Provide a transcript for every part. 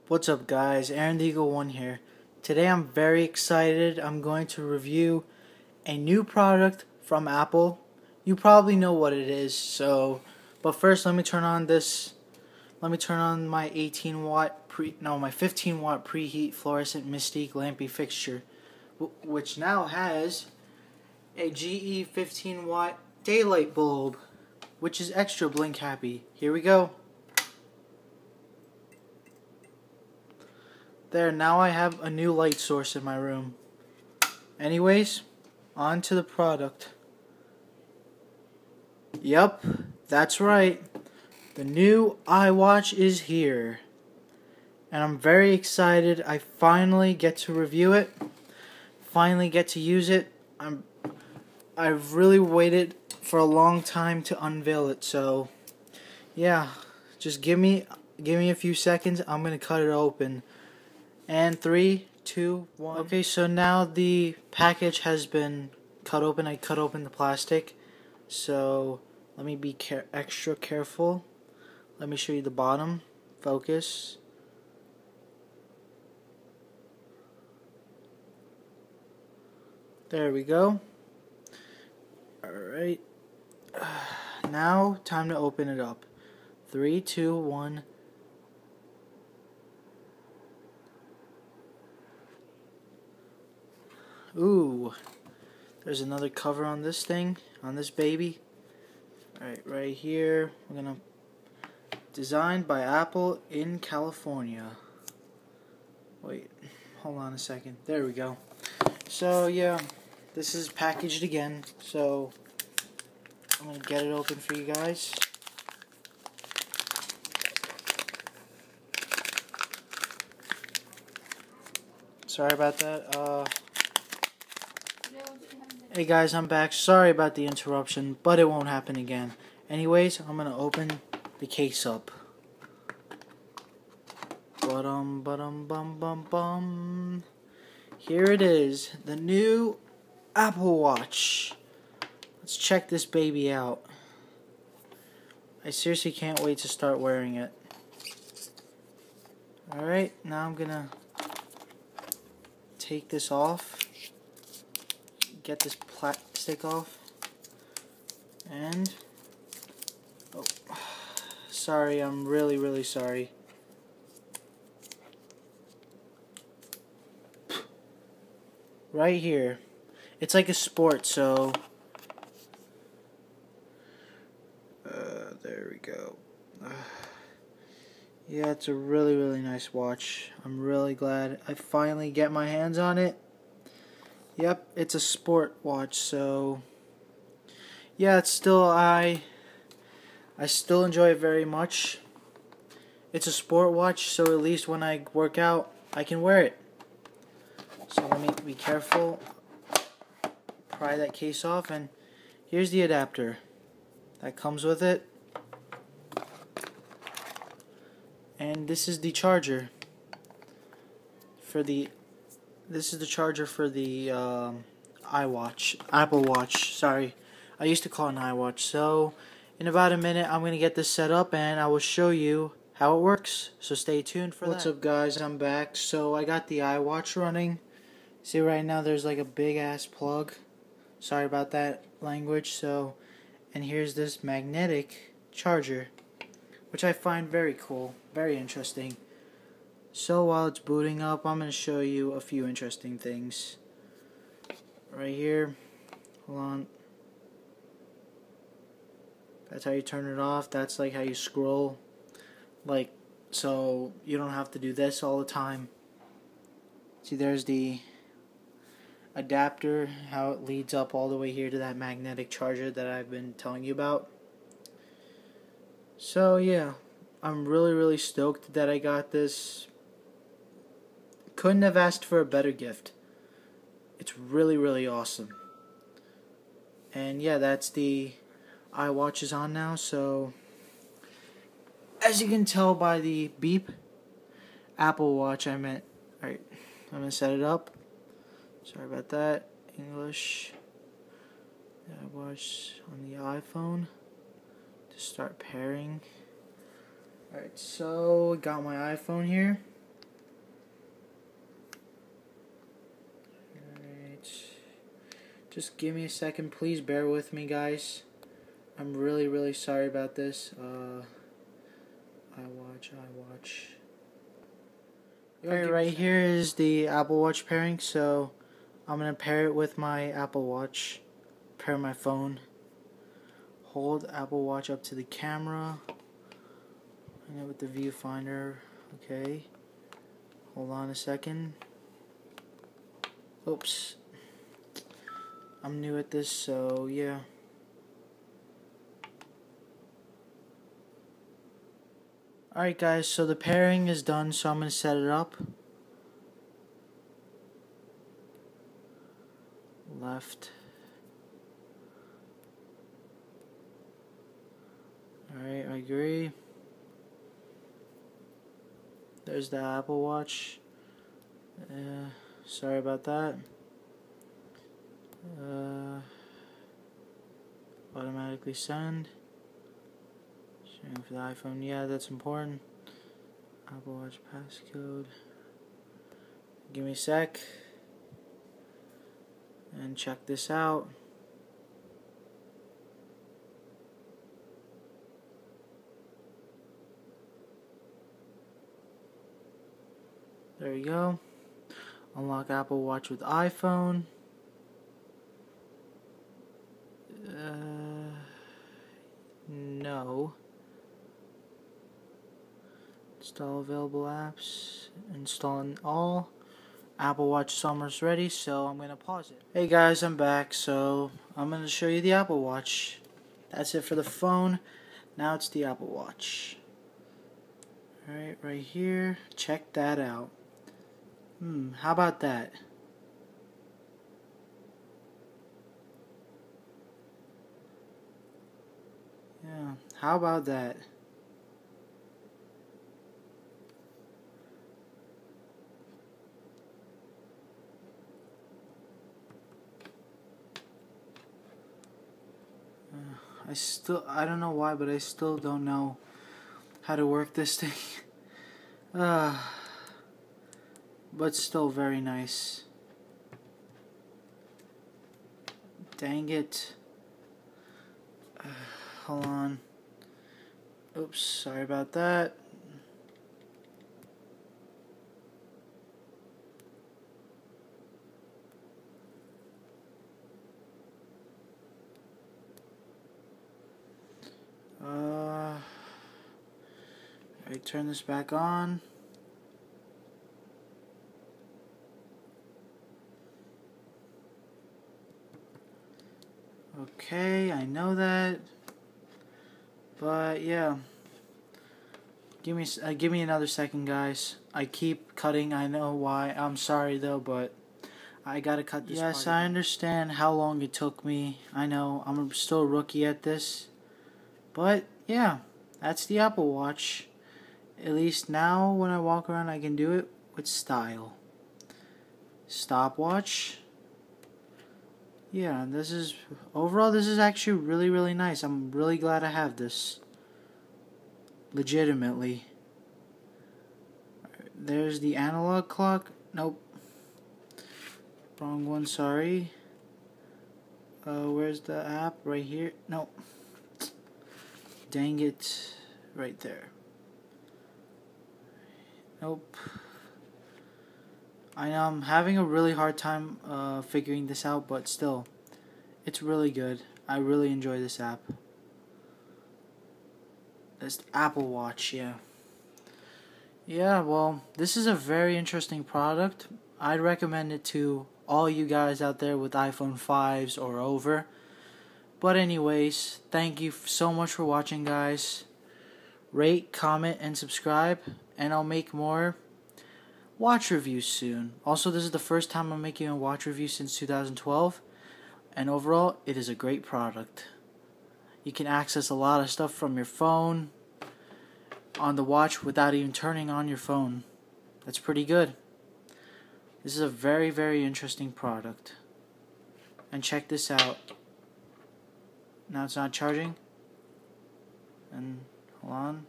What's up guys, Aaron the Eagle 1 here. Today I'm very excited. I'm going to review a new product from Apple. You probably know what it is, but first let me turn on my 15 watt preheat fluorescent Mystique lampy fixture, which now has a GE 15 watt daylight bulb, which is extra blink happy. Here we go. There, now I have a new light source in my room. Anyways, on to the product. Yup, that's right. The new iWatch is here. And I'm very excited. I finally get to review it. Finally get to use it. I've really waited for a long time to unveil it, so yeah, just give me a few seconds. I'm gonna cut it open. And 3, 2, 1. Okay, so now the package has been cut open. I cut open the plastic. So let me be extra careful. Let me show you the bottom. Focus. There we go. Alright. Now, time to open it up. 3, 2, 1. Ooh, there's another cover on this thing, on this baby. Alright, right here, we're gonna, designed by Apple in California. Wait, hold on a second. There we go. So yeah, this is packaged again, so I'm gonna get it open for you guys. Sorry about that. Hey guys, I'm back. Sorry about the interruption, but it won't happen again. Anyways, I'm gonna open the case up. Bum. Here it is, the new Apple Watch. Let's check this baby out. I seriously can't wait to start wearing it. Alright, now I'm gonna take this off. Get this plastic off, and sorry, I'm really sorry. Right here, it's like a sport, so there we go. Yeah, it's a really nice watch. I'm really glad I finally get my hands on it. Yep, it's a sport watch, so yeah, it's still I still enjoy it very much. It's a sport watch, so at least when I work out, I can wear it. So let me be careful. Pry that case off, and here's the adapter that comes with it. And this is the charger for the iWatch, Apple Watch, sorry. I used to call it an iWatch. So, in about a minute, I'm going to get this set up and I will show you how it works. So stay tuned for that. What's up guys, I'm back. So I got the iWatch running. See right now there's like a big ass plug. Sorry about that language. And here's this magnetic charger, which I find very cool, very interesting. So while it's booting up, I'm going to show you a few interesting things. Right here, hold on. That's how you turn it off. That's like how you scroll. Like, so you don't have to do this all the time. See, there's the adapter, how it leads up all the way here to that magnetic charger that I've been telling you about. So yeah, I'm really stoked that I got this. Couldn't have asked for a better gift. It's really awesome. And yeah, that's the iWatch is on now. So as you can tell by the beep, Apple Watch I meant. Alright, I'm gonna set it up. Sorry about that. English. iWatch on the iPhone to start pairing. Alright, so got my iPhone here. Just give me a second, please bear with me, guys. I'm really sorry about this. iWatch. Alright, right here is the Apple Watch pairing, so I'm going to pair it with my Apple Watch. Pair my phone. Hold Apple Watch up to the camera. And with the viewfinder. Okay. Hold on a second. Oops. I'm new at this, so yeah. Alright guys, so the pairing is done, so I'm going to set it up. Left. Alright, I agree. There's the Apple Watch. Sorry about that. Automatically send. Sharing for the iPhone. Yeah, that's important. Apple Watch passcode. Give me a sec. And check this out. There you go. Unlock Apple Watch with iPhone. No. Install available apps. Installing all. Apple Watch summer's ready, so I'm going to pause it. Hey guys, I'm back, so I'm going to show you the Apple Watch. That's it for the phone. Now it's the Apple Watch. Alright, right here. Check that out. How about that? Yeah, how about that? I don't know why, but I still don't know how to work this thing. But still very nice. Dang it. Hold on. Oops, sorry about that. I turn this back on. Okay, I know that. But yeah. Give me another second, guys. I keep cutting. I know why. I'm sorry though, but I gotta cut this. Yes, I understand how long it took me. I know I'm still a rookie at this, but yeah, that's the Apple Watch. At least now, when I walk around, I can do it with style. Stopwatch. Yeah, this is overall. This is actually really nice. I'm really glad I have this. Legitimately. There's the analog clock. Nope. Wrong one, sorry. Where's the app? Right here? Nope. Dang it. Right there. Nope. I know I'm having a really hard time figuring this out, but still. It's really good. I really enjoy this app. This Apple Watch, yeah. Yeah, well, this is a very interesting product. I'd recommend it to all you guys out there with iPhone 5s or over. But anyways, thank you so much for watching, guys. Rate, comment, and subscribe, and I'll make more watch reviews soon. Also, this is the first time I'm making a watch review since 2012, and overall, it is a great product. You can access a lot of stuff from your phone on the watch without even turning on your phone. That's pretty good. This is a very interesting product. And check this out. Now it's not charging. And hold on.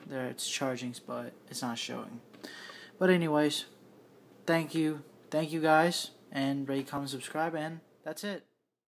There, it's charging, but it's not showing. But anyways, thank you guys, and rate, comment, subscribe, and That's it.